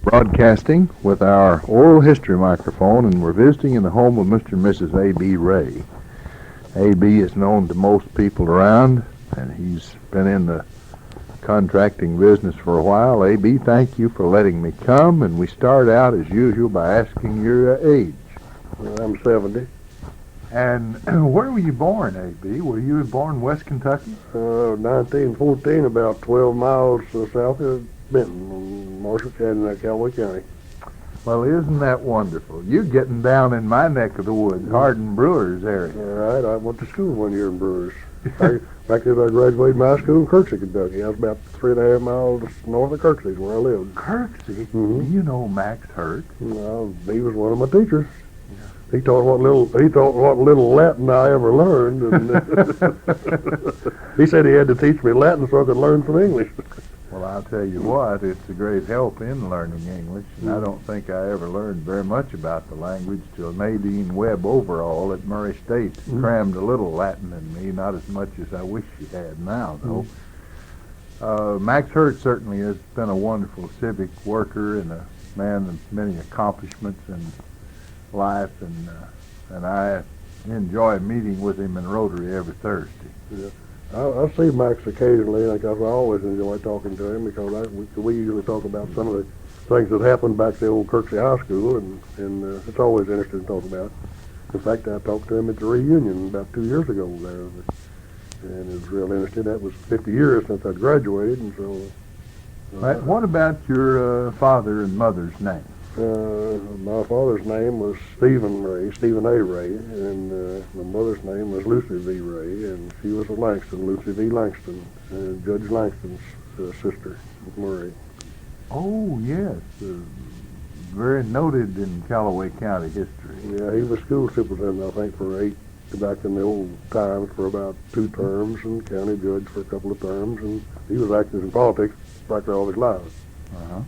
broadcasting with our oral history microphone, and we're visiting in the home of Mr. and Mrs. A.B. Ray. A.B. is known to most people around, and he's been in the contracting business for a while. A.B., thank you for letting me come, and we start out as usual by asking your age. I'm 70. And where were you born, A.B.? Were you born in West Kentucky? 1914, about 12 miles south of Benton, Marshall County, Callaway County. Well, isn't that wonderful? You're getting down in my neck of the woods, Hardin Brewers area. All right, I went to school 1 year in Brewers. Back then I graduated from high school in Kirksey, Kentucky. I was about 3.5 miles north of Kirksey, is where I lived. Kirksey? Mm-hmm. You know Max Hurt? Well, he was one of my teachers. He taught what little Latin I ever learned, and he said he had to teach me Latin so I could learn some English. Well, I'll tell you what, it's a great help in learning English, and I don't think I ever learned very much about the language till Nadine Webb Overall at Murray State crammed a little Latin in me, not as much as I wish she had now, though. Max Hurt certainly has been a wonderful civic worker and a man of many accomplishments in life, and I enjoy meeting with him in Rotary every Thursday. Yeah. I see Max occasionally because I always enjoy talking to him because we usually talk about some of the things that happened back at the old Kirksey High School, and it's always interesting to talk about. In fact, I talked to him at the reunion about 2 years ago there, and it was real interesting. That was 50 years since I graduated, and so... Right. What about your father and mother's name? My father's name was Stephen A. Ray, and my mother's name was Lucy V. Ray, and she was a Langston, Lucy V. Langston, Judge Langston's sister, Murray. Oh, yes. Very noted in Callaway County history. Yeah, he was school superintendent, I think, back in the old times for about 2 terms, and county judge for a couple of terms, and he was active in politics practically all his life. Uh-huh.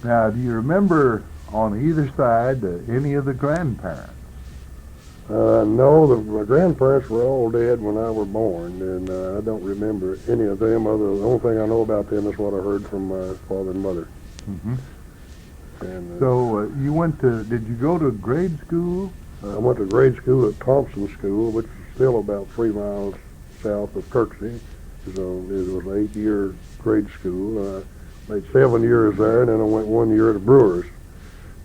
Now, do you remember on either side any of the grandparents? No, my grandparents were all dead when I was born, and I don't remember any of them. The only thing I know about them is what I heard from my father and mother. Mm-hmm. And, so did you go to grade school? I went to grade school at Thompson School, which is still about 3 miles south of Kirksey. So it was an 8-year grade school. Made 7 years there, and then I went 1 year at Brewers.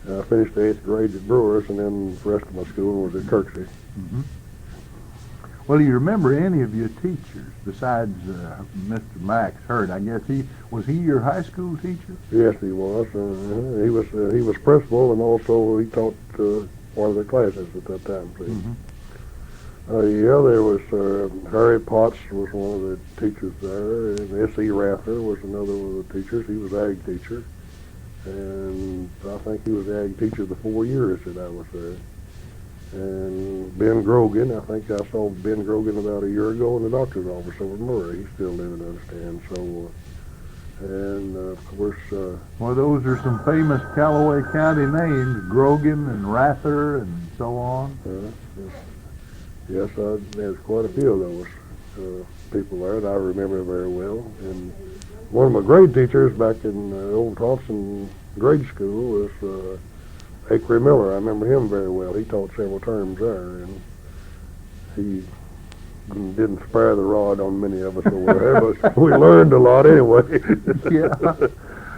I finished the 8th grade at Brewers, and then the rest of my school was at Kirksey. Mm-hmm. Well, do you remember any of your teachers besides Mr. Max Hurt? I guess was he your high school teacher? Yes, he was. He was principal, and also he taught one of the classes at that time. Mm-hmm. Yeah, there was Harry Potts was one of the teachers there, and S.E. Rather was another one of the teachers. He was ag teacher, and I think he was ag teacher the 4 years that I was there. And Ben Grogan, I think I saw Ben Grogan about a year ago in the doctor's office over in Murray. He's still living, I understand. So, and of course... well, those are some famous Callaway County names, Grogan and Rather and so on. Yes, there's quite a few of those people there that I remember very well. And one of my grade teachers back in old Thompson grade school was Acre Miller. I remember him very well. He taught several terms there, and he didn't spare the rod on many of us over there, but we learned a lot anyway. Yeah.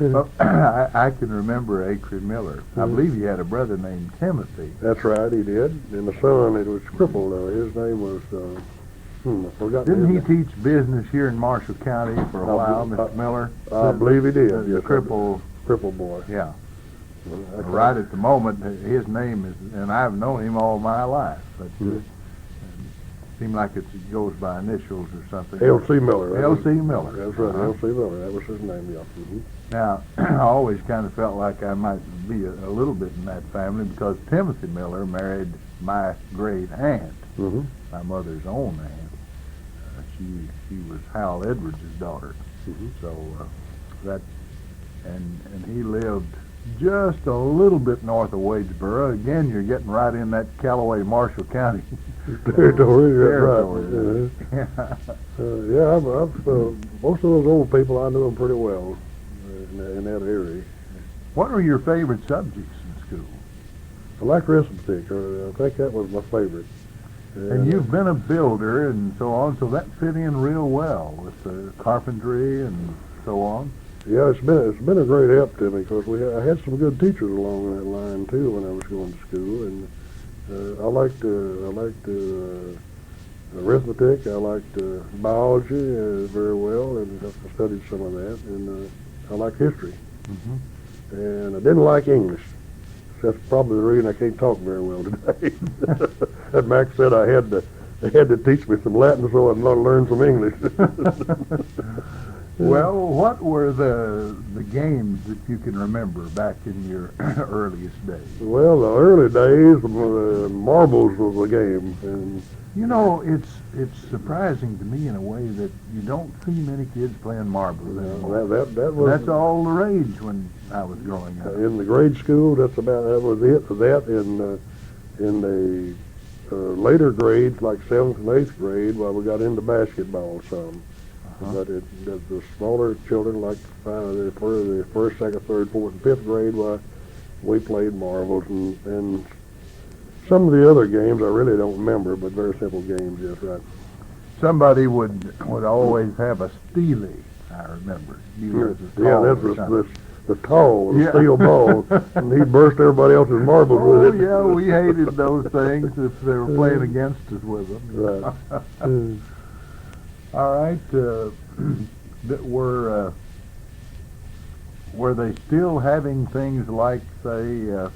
Well, I can remember Acre Miller. I believe he had a brother named Timothy. That's right, he did. And the son, it was crippled. His name was, I forgot. Didn't he teach business here in Marshall County for a while, Mr. Miller? I believe he did. The cripple boy. Yeah. Right at the moment, his name is, and I've known him all my life, but it seemed like it goes by initials or something. L.C. Miller. L.C. Miller. That's right, L.C. Miller. That was his name, yeah. Mm-hmm. Now, I always kind of felt like I might be a little bit in that family because Timothy Miller married my great aunt, my mother's own aunt. She was Hal Edwards' daughter. So and he lived just a little bit north of Wadesboro. Again, you're getting right in that Callaway, Marshall County territory. Right. Yeah, I've most of those old people I knew them pretty well in that area. What were your favorite subjects in school? I liked arithmetic. I think that was my favorite. And you've been a builder and so on, so that fit in real well with the carpentry and so on. Yeah, it's been a great help to me because I had some good teachers along that line too when I was going to school, and I liked arithmetic. I liked biology very well, and I studied some of that, and I liked history. Mm-hmm. And I didn't like English. That's probably the reason I can't talk very well today. And Max said they had to teach me some Latin so I'd learn some English. Well, what were the games that you can remember back in your earliest days? Well, the early days, marbles was a game, and you know, it's surprising to me in a way that you don't see many kids playing marbles anymore. That's all the rage when I was growing up. In the grade school, that was it for that. In the later grades, like 7th and 8th grade, we got into basketball some. But the smaller children, like the first, second, third, fourth, and fifth grade, we played marbles and some of the other games I really don't remember, but very simple games, yes, right. Somebody would always have a steely, I remember. The tall, steel ball, and he burst everybody else's marbles with it. Oh, yeah, we hated those things if they were playing against us with them. Right. All right. Were they still having things like, say,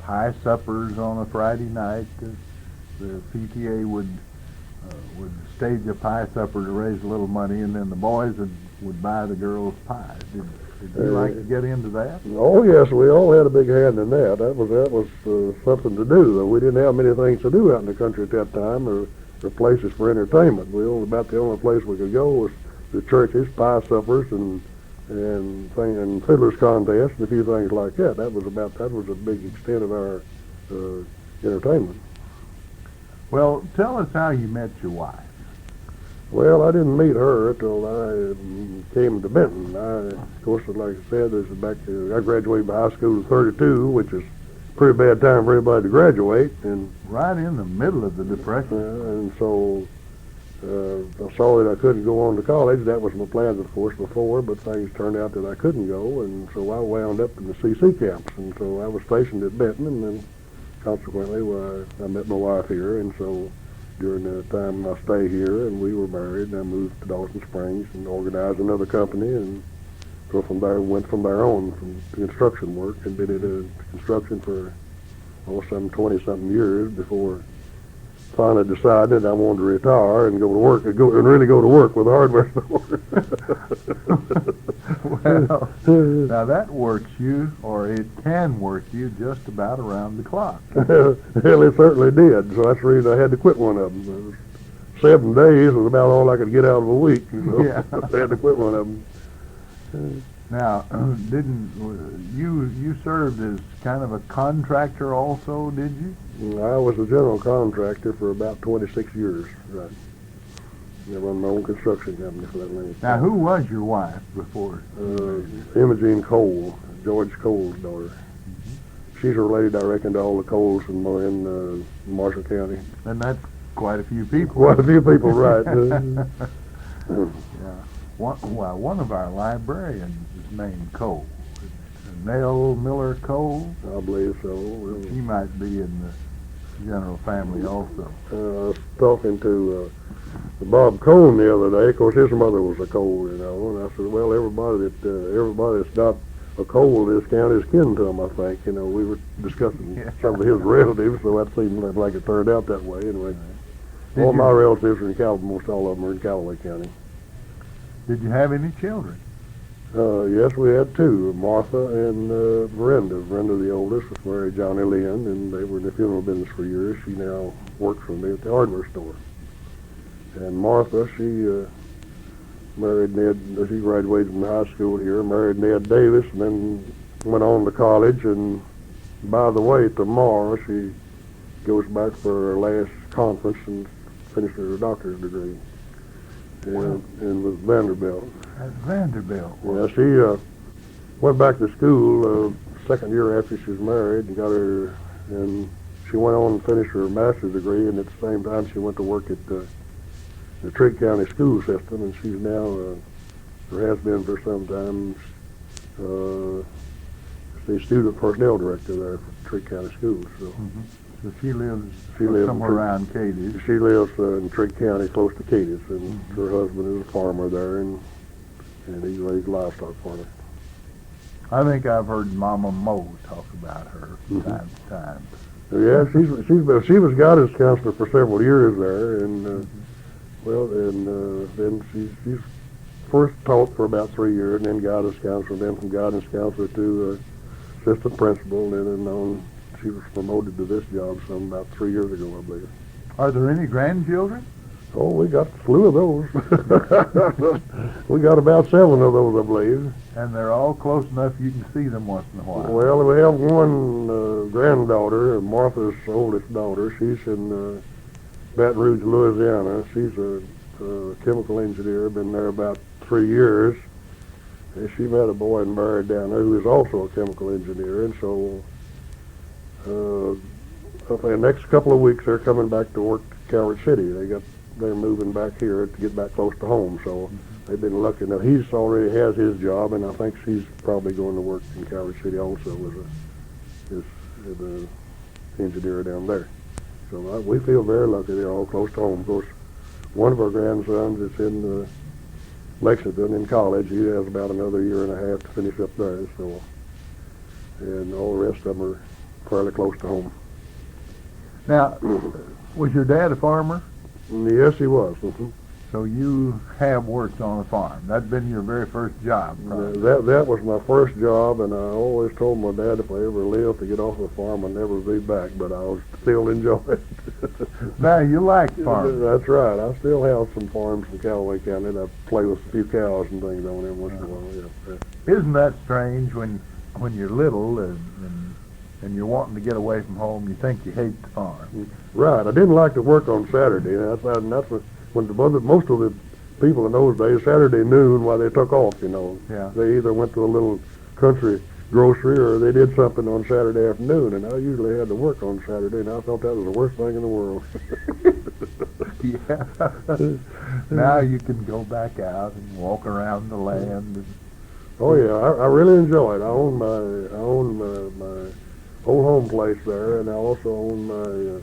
pie suppers on a Friday night? The PTA would stage a pie supper to raise a little money, and then the boys would buy the girls pies. Did you like to get into that? Oh yes, we all had a big hand in that. That was something to do. Though we didn't have many things to do out in the country at that time, or places for entertainment. About the only place we could go was the churches, pie suppers, and fiddlers contests, and a few things like that. That was a big extent of our entertainment. Well, tell us how you met your wife. Well, I didn't meet her till I came to Benton. Of course, like I said, I graduated high school in '32, which is a pretty bad time for everybody to graduate, and right in the middle of the Depression. And so I saw that I couldn't go on to college. That was my plans, of course, before, but things turned out that I couldn't go, and so I wound up in the CC camps, and so I was stationed at Benton, and then consequently, I met my wife here, and so during the time I stayed here, and we were married, and I moved to Dawson Springs and organized another company, and so went from there on from construction work, and been into construction for some 20-something years before finally decided I wanted to retire and go to work and really go to work with a hardware store. Well, now that works you, or it can work you, just about around the clock. Well, it certainly did. So that's the reason I had to quit one of them. 7 days was about all I could get out of a week. Yeah. I had to quit one of them. Now, didn't you served as kind of a contractor also, did you? I was a general contractor for about 26 years, right. I run my own construction company for that length. Now, who was your wife before? Imogene Cole, George Cole's daughter. Mm-hmm. She's related, I reckon, to all the Coles in Marshall County. And that's quite a few people. Quite a few people, right. Yeah. One of our librarians is named Cole. Nell Miller Cole? I believe so. She might be in the general family also. I was talking to Bob Cone the other day. Of course, his mother was a Cole, and I said, well, everybody that's not a Cole in this county is kin to him, I think. We were discussing some of his relatives, so that seemed like it turned out that way. Anyway, all my relatives are in almost all of them are in Callaway County. Did you have any children? Yes, we had 2, Martha and Brenda. Brenda, the oldest, was married Johnny Lynn, and they were in the funeral business for years. She now works for me at the hardware store. And Martha, she married Ned. She graduated from high school here, married Ned Davis, and then went on to college. And by the way, tomorrow she goes back for her last conference and finished her doctorate degree. And with Vanderbilt. At Vanderbilt. Yeah, she went back to school second year after she was married, and got her, and she went on and finished her master's degree, and at the same time she went to work at the Trigg County school system, and she's now, or has been for some time, the student personnel director there for Trigg County Schools. So, So she lives lives somewhere around Cadiz. she lives in Trigg County, close to Cadiz, and her husband is a farmer there, and he raised livestock for her. I think I've heard Mama Mo talk about her from time to time. Yeah, she was guidance counselor for several years there, and then she's first taught for about 3 years, and then guidance counselor, then from guidance counselor to assistant principal, and then on she was promoted to this job some about 3 years ago, I believe. Are there any grandchildren? Oh, we got a slew of those. We got about 7 of those, I believe. And they're all close enough you can see them once in a while. Well, we have one granddaughter, Martha's oldest daughter. She's in Baton Rouge, Louisiana. She's a chemical engineer, been there about 3 years. And she met a boy and married down there who is also a chemical engineer. And so the next couple of weeks they're coming back to work to Calvert City. They're moving back here to get back close to home. So they've been lucky enough. He's already has his job, and I think she's probably going to work in Calvert City also as an engineer down there. So we feel very lucky they're all close to home. Of course, one of our grandsons is in Lexington in college. He has about another year and a half to finish up there. So, and all the rest of them are fairly close to home. Now, was your dad a farmer? Yes, he was. So you have worked on a farm. That'd been your very first job, probably. That was my first job, and I always told my dad if I ever lived to get off the farm, I'd never be back, but I was still enjoying it. Now, you like farming. That's right. I still have some farms in Callaway County, and I play with a few cows and things on them once in a while. Yeah. Isn't that strange when you're little and you're wanting to get away from home, you think you hate the farm? Right. I didn't like to work on Saturday, and that's when most of the people in those days, Saturday noon while they took off, you know. Yeah. They either went to a little country grocery or they did something on Saturday afternoon, and I usually had to work on Saturday, and I thought that was the worst thing in the world. Yeah. Now you can go back out and walk around the land. Oh yeah, I really enjoy it. I own my old home place there, and I also own my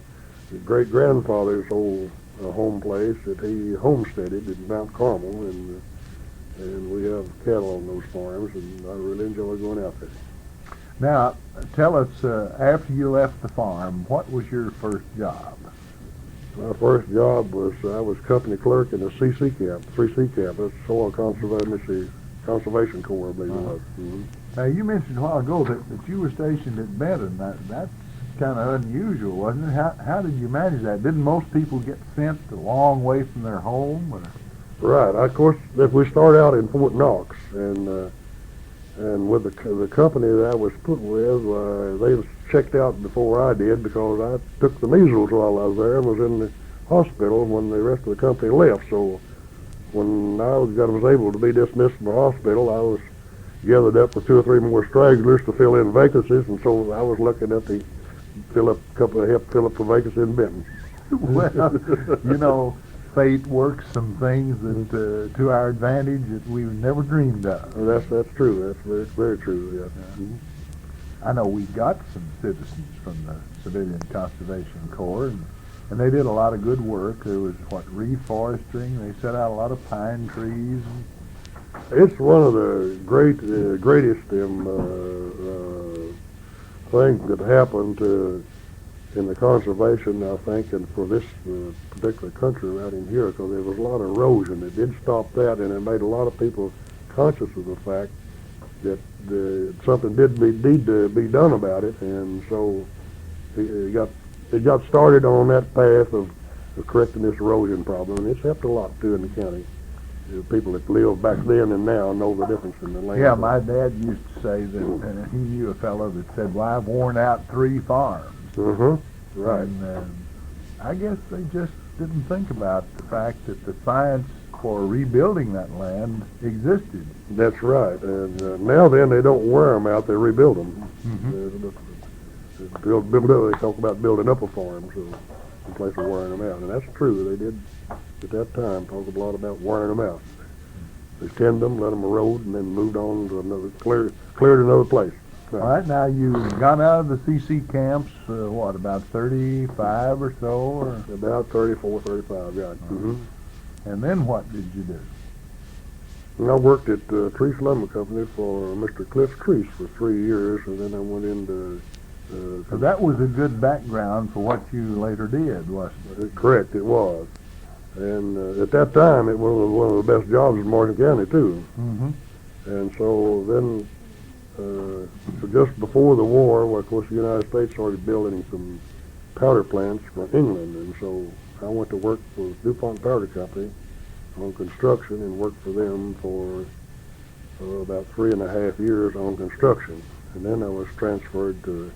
great grandfather's old home place that he homesteaded in Mount Carmel, and we have cattle on those farms, and I really enjoy going out there. Now, tell us, after you left the farm, what was your first job? My first job was I was company clerk in the CC camp, 3C camp. That's Soil Conservation Corps, I believe it was. Now, you mentioned a while ago that you were stationed at Benton. That's kind of unusual, wasn't it? How did you manage that? Didn't most people get sent a long way from their home? Or? Right. Of course, we started out in Fort Knox, and with the company that I was put with, they checked out before I did because I took the measles while I was there and was in the hospital when the rest of the company left. So when I was able to be dismissed from the hospital, I was gathered up with 2 or 3 more stragglers to fill in vacancies, and so I was lucky enough to help fill up the vacancy in Benton. Well, you know, fate works some things that to our advantage that we never dreamed of. That's true. That's very true. Yeah. I know we got some citizens from the Civilian Conservation Corps, and they did a lot of good work. There was reforesting. They set out a lot of pine trees. It's one of the greatest things that happened in the conservation, I think, and for this particular country right in here, because there was a lot of erosion. It did stop that, and it made a lot of people conscious of the fact that something need to be done about it, and so it got started on that path of correcting this erosion problem, and it's helped a lot too in the county. The people that lived back then and now know the difference in the land. Yeah, my dad used to say that he knew a fellow that said, "Well, I've worn out 3 farms." Right. And I guess they just didn't think about the fact that the science for rebuilding that land existed. That's right. And now then, they don't wear them out; they rebuild them. They talk about building up a farm, so in place of wearing them out, and that's true. They did at that time talk a lot about wearing them out. They tend them, let them erode, and then moved on to another cleared another place. All right, now you've gone out of the CC camps, about 35 or so? Or? About 34, 35, yeah. And then what did you do? And I worked at Treese Lumber Company for Mr. Cliff Treese for 3 years, and then I went into... So that was a good background for what you later did, wasn't it? Correct, it was. And at that time, it was one of the best jobs in Morgan County, too. And so then, so just before the war, well, of course, the United States started building some powder plants for England, and so I went to work for DuPont Powder Company on construction and worked for them for about 3.5 years on construction. And then I was transferred to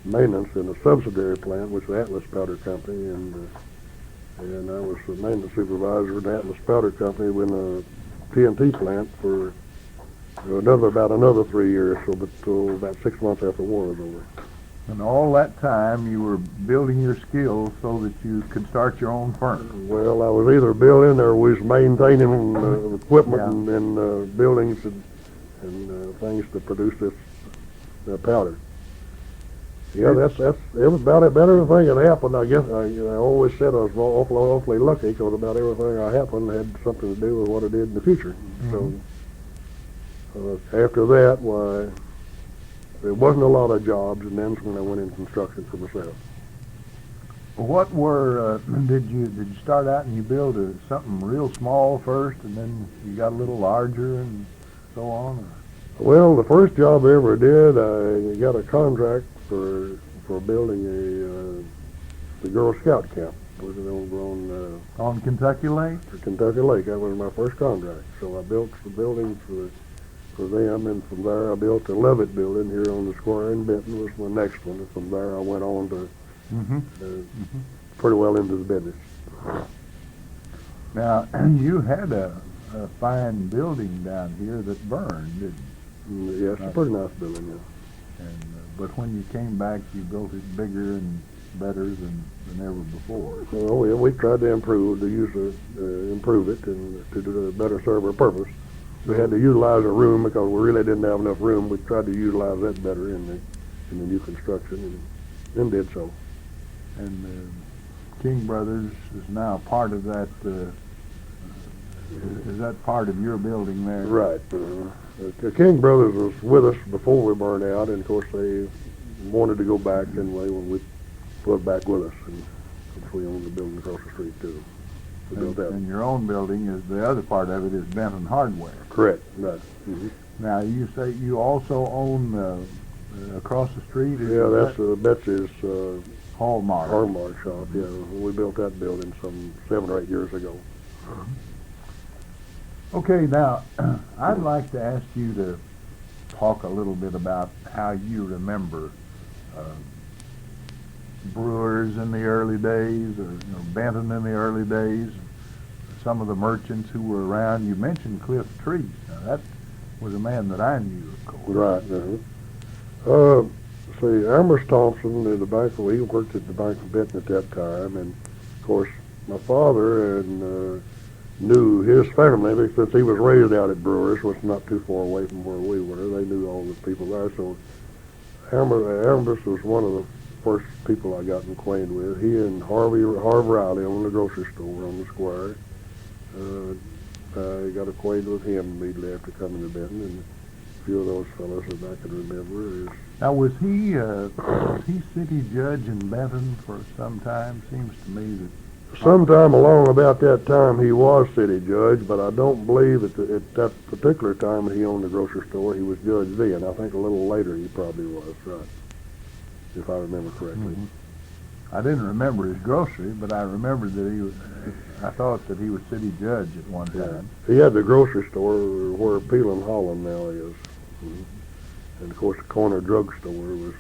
maintenance in a subsidiary plant, which was Atlas Powder Company, and I was the maintenance supervisor at Atlas Powder Company in a TNT plant for about another 3 years, so till about 6 months after the war was over. And all that time you were building your skills so that you could start your own firm. Well, I was either building or was maintaining equipment and buildings and things to produce this powder. Yeah, it was about everything that happened. I guess I always said I was awfully lucky because about everything that happened had something to do with what I did in the future. So after that, why, there wasn't a lot of jobs, and then when I went in construction for myself. What were did you start out and you build something real small first, and then you got a little larger and so on? Or? Well, the first job I ever did, I got a contract for building the Girl Scout camp. Was it over on Kentucky Lake? Kentucky Lake. That was my first contract. So I built the building for them, and from there I built the Levitt building here on the square in Benton was my next one. And from there I went on to pretty well into the business. Now, you had a fine building down here that burned, didn't you? Yes, a pretty nice building, yeah. And but when you came back, you built it bigger and better than ever before. Oh yeah, we tried to improve it and to better serve our purpose. We had to utilize a room because we really didn't have enough room. We tried to utilize that better in the new construction and did so. And King Brothers is now part of that. Is that part of your building there? Right. The King Brothers was with us before we burned out, and of course they wanted to go back anyway when we put back with us, and we owned the building across the street too. We built that. And your own building is the other part of it is Benton Hardware. Correct. Right. Now you say you also own across the street. Yeah, that's Betsy's Hallmark shop. Yeah, we built that building some 7 or 8 years ago. Okay, now I'd like to ask you to talk a little bit about how you remember brewers in the early days, or Benton in the early days, some of the merchants who were around. You mentioned Cliff Treese. Now, that was a man that I knew, of course. Right. See, Amherst Thompson at the bank, he worked at the Bank of Benton at that time, and of course my father and knew his family because he was raised out at Brewers, which is not too far away from where we were. They knew all the people there, so Amherst was one of the first people I got acquainted with. He and Harv Riley owned the grocery store on the square. I got acquainted with him immediately after coming to Benton, and a few of those fellows that I can remember. Now, was he city judge in Benton for some time? Seems to me that sometime along about that time he was city judge, but I don't believe at that particular time that he owned the grocery store he was judge then. I think a little later he probably was, right, if I remember correctly. I didn't remember his grocery, but I remember that I thought that he was city judge at one time. He had the grocery store where Peel and Holland now is. And of course the corner drugstore was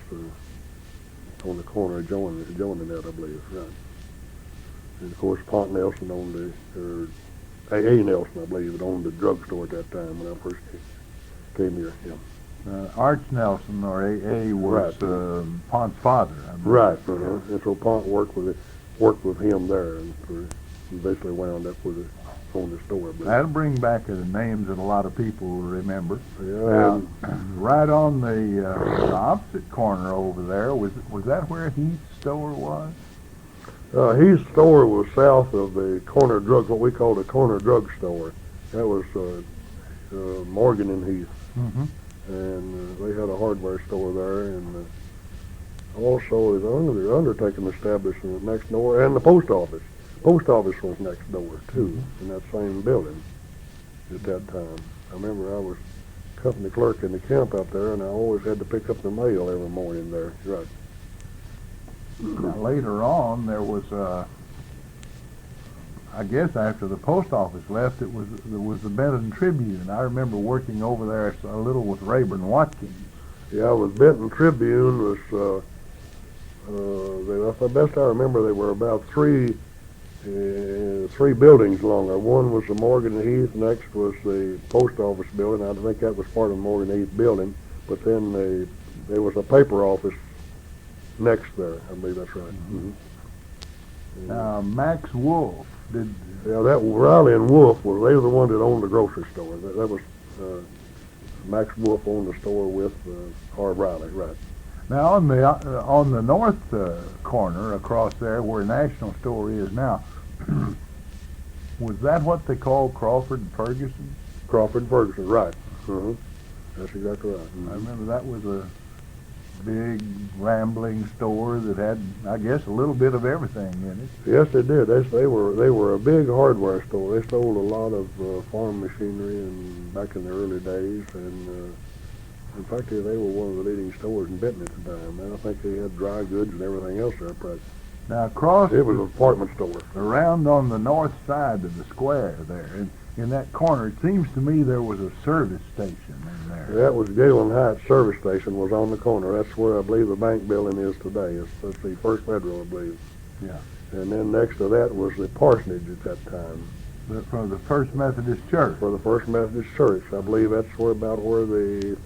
on the corner adjoining that, I believe, right. And of course Pont Nelson owned A. Nelson, I believe, that owned the drugstore at that time when I first came here. Yeah. Arch Nelson, or A. was Right. Pont's father. I believe. Right. And so Pont worked with him there, and he basically wound up with on the store. But That'll bring back the names that a lot of people will remember. yeah, Right on the opposite corner over there, was that where Heath's store was? his store was south of the corner drug, what we call the corner drug store. That was Morgan and Heath. Mm-hmm. And they had a hardware store there, and also the undertaking establishment next door, and the post office. Post office was next door too, in that same building at that time. I remember I was company clerk in the camp up there, and I always had to pick up the mail every morning there. Right. Now, later on, there was I guess after the post office left, there was the Benton Tribune. I remember working over there a little with Rayburn Watkins. Yeah, with Benton Tribune was, the best I remember, they were about three buildings longer. One was the Morgan and Heath, next was the post office building. I think that was part of the Morgan and Heath building, but then there was a paper office next there. I believe that's right. Mm-hmm. Now, Max Wolf did. Yeah, that Riley and Wolf they were the one that owned the grocery store. That was Max Wolf owned the store with R. Riley, right? Now on the north corner across there where National Store is now, was that what they called Crawford and Ferguson? Crawford and Ferguson, right? That's exactly right. I remember that was a big rambling store that had, I guess, a little bit of everything in it. Yes, they did. They were a big hardware store. They sold a lot of farm machinery and back in the early days, and in fact, they were one of the leading stores in Benton at the time. And I think they had dry goods and everything else there. But now across, it was a department store. Around on the north side of the square there, in that corner, it seems to me there was a service station in there. That was Galen Heights Service Station was on the corner. That's where I believe the bank building is today. It's the First Federal, I believe. Yeah. And then next to that was the parsonage at that time. For the First Methodist Church. For the First Methodist Church, I believe that's about where the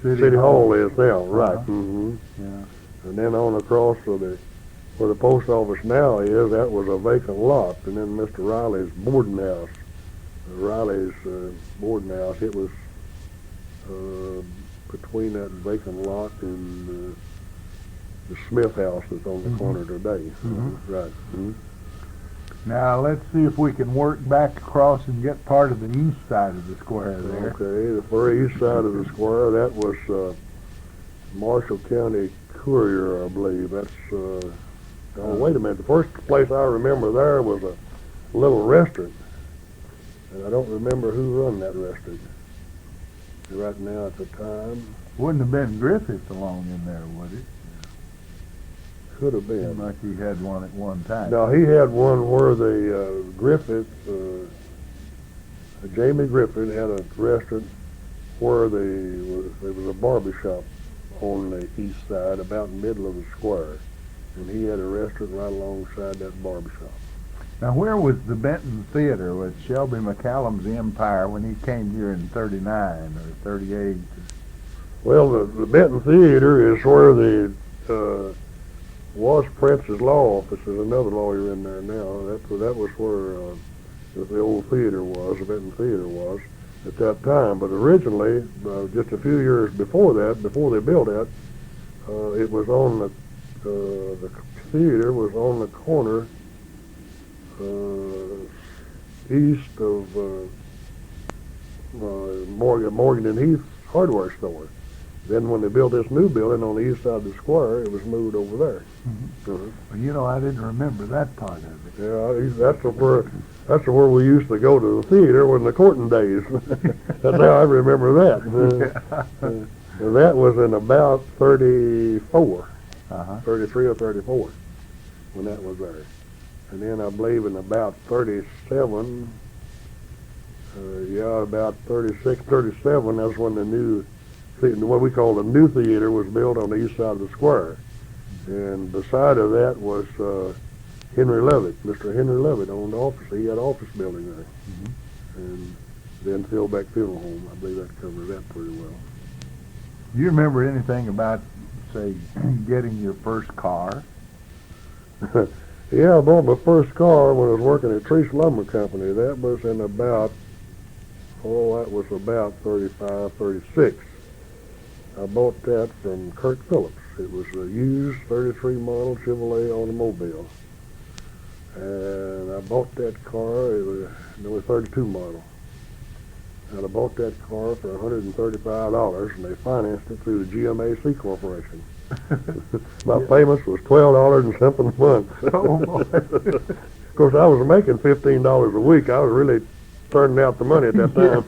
City Hall is now. Right. Mm-hmm. Yeah. And then on across where the post office now is, that was a vacant lot. And then Mr. Riley's boarding house, it was between that vacant lot and the Smith house that's on the corner today. Right. Now let's see if we can work back across and get part of the east side of the square there. Okay, the very east side of the square, that was Marshall County Courier, I believe. That's wait a minute. The first place I remember there was a little restaurant, and I don't remember who run that restaurant right now at the time. Wouldn't have been Griffith along in there, would it? Could have been. Seemed like he had one at one time. No, he had one where the Griffith, Jamie Griffith had a restaurant where there was a barber shop on the east side, about in the middle of the square. And he had a restaurant right alongside that barber shop. Now, where was the Benton Theater with Shelby McCallum's Empire when he came here in 39 or 38? Well, the Benton Theater is where the was Prince's law office. There's another lawyer in there now. That was where the old theater was, the Benton Theater was at that time. But originally, just a few years before that, before they built that, it was on the theater was on the corner east of Morgan and Heath hardware store. Then when they built this new building on the east side of the square, it was moved over there. Well, you know, I didn't remember that part of it. Yeah, that's where we used to go to the theater in the courting days. That's how I remember that. And that was in about 34. 33 or 34 when that was there. And then I believe in about 37, about 36, 37, that's when what we call the new theater was built on the east side of the square. And beside of that was Henry Lovett. Mr. Henry Lovett owned office. He had office building there. And then Philbeck Funeral Home. I believe that covers that pretty well. Do you remember anything about, say, getting your first car? Yeah, I bought my first car when I was working at Treese Lumber Company. That was in about, that was about 35, 36. I bought that from Kirk Phillips. It was a used 33 model Chevrolet automobile. And I bought that car, it was 32 model. And I bought that car for $135, and they financed it through the GMAC Corporation. My payments was $12 and something a month. Oh, boy. Of course, I was making $15 a week. I was really turning out the money at that time.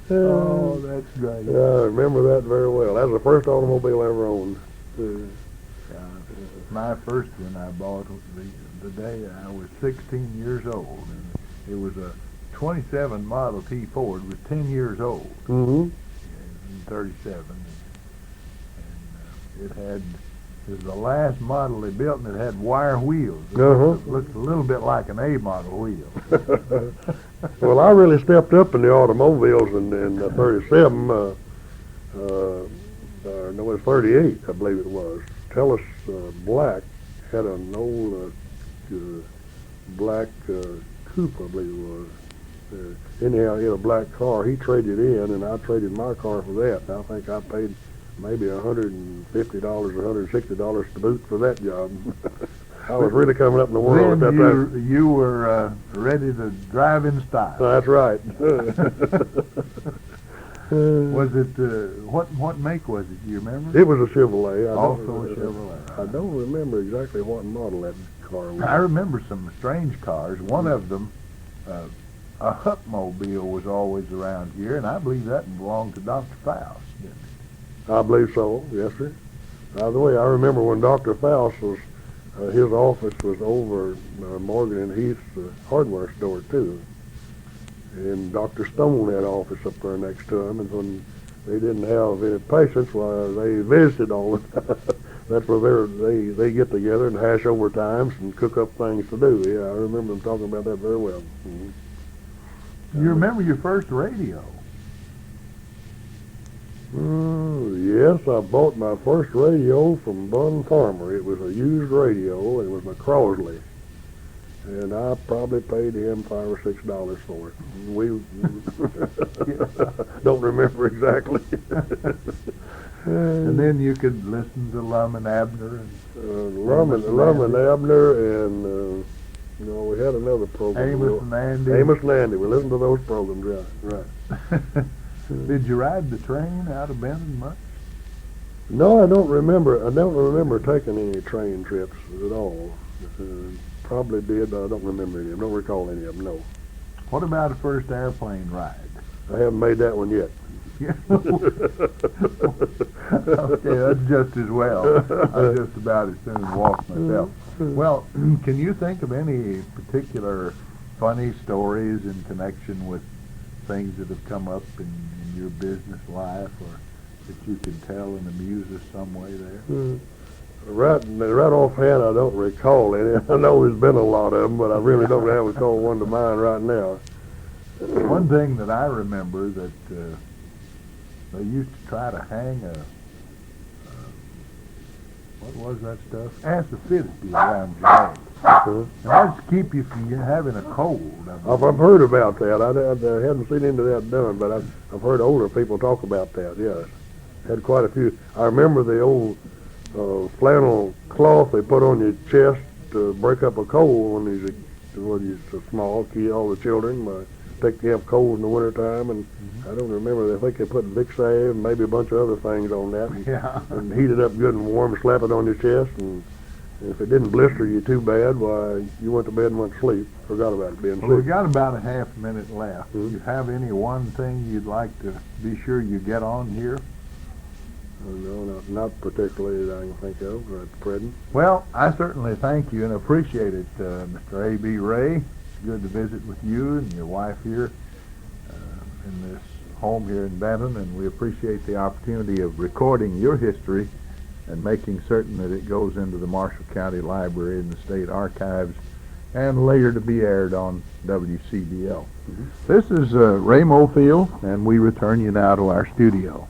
Oh, that's great. Yeah, I remember that very well. That was the first automobile I ever owned. My first one I bought the day I was 16 years old. And it was a 27 Model T Ford. It was 10 years old. Mm-hmm. In 37. And it was the last model they built, and it had wire wheels. It looked a little bit like an A model wheel. Well, I really stepped up in the automobiles in 37. No, it was 38, I believe it was. Tellus Black had an old black coupe, I believe it was. Anyhow, he had a black car. He traded in, and I traded my car for that. And I think I paid maybe $150 or $160 to boot for that job. I was really coming up in the world Then at that time. You were ready to drive in style. That's right. Was it, what make was it? Do you remember? It was a Chevrolet. Also a Chevrolet. I don't remember exactly what model that car was. I remember some strange cars. One of them, a Hupmobile, was always around here, and I believe that belonged to Dr. Faust, didn't it? I believe so, yes, sir. By the way, I remember when Dr. Faust was, his office was over Morgan and Heath's hardware store, too. And Dr. Stone had office up there next to him, and when they didn't have any patients, well, they visited all the time. That's where they get together and hash over times and cook up things to do. Yeah, I remember them talking about that very well. Mm-hmm. You remember your first radio? Yes, I bought my first radio from Bun Farmer. It was a used radio. It was my Crosley. And I probably paid him $5 or $6 for it. We don't remember exactly. And then you could listen to Lum and Abner. And Lum and Abner, and we had another program. Amos and Andy. Amos and Andy. We listened to those programs, right. Did you ride the train out of Benton much? No, I don't remember. I don't remember taking any train trips at all. Probably did, but I don't remember any of them. Don't recall any of them, no. What about a first airplane ride? I haven't made that one yet. Yeah. Okay, that's just as well. I just about as soon as walk myself. Well, can you think of any particular funny stories in connection with things that have come up in your business life, or that you can tell and amuse us some way there? Right offhand, I don't recall any. I know there's been a lot of them, but I really don't have recall one to mind right now. One thing that I remember that they used to try to hang what was that stuff? Acidity around your leg. And that's to keep you from having a cold. I've heard about that. I hadn't seen into that done, but I've heard older people talk about that, yes. Had quite a few. I remember the old flannel cloth they put on your chest to break up a cold when you're so small, all the children. Take you have cold in the wintertime, and I don't remember. I think they put Vicks and maybe a bunch of other things on that. Yeah. And heat it up good and warm, slap it on your chest, and if it didn't blister you too bad, why, you went to bed and went to sleep. Forgot about it being Well, sick. we've got about a half minute left. Do you have any one thing you'd like to be sure you get on here? No, not particularly that I can think of at present. Well, I certainly thank you and appreciate it, Mr. A.B. Ray. It's good to visit with you and your wife here in this home here in Benton, and we appreciate the opportunity of recording your history and making certain that it goes into the Marshall County Library and the State Archives, and later to be aired on WCBL. This is Ray Mofield, and we return you now to our studio.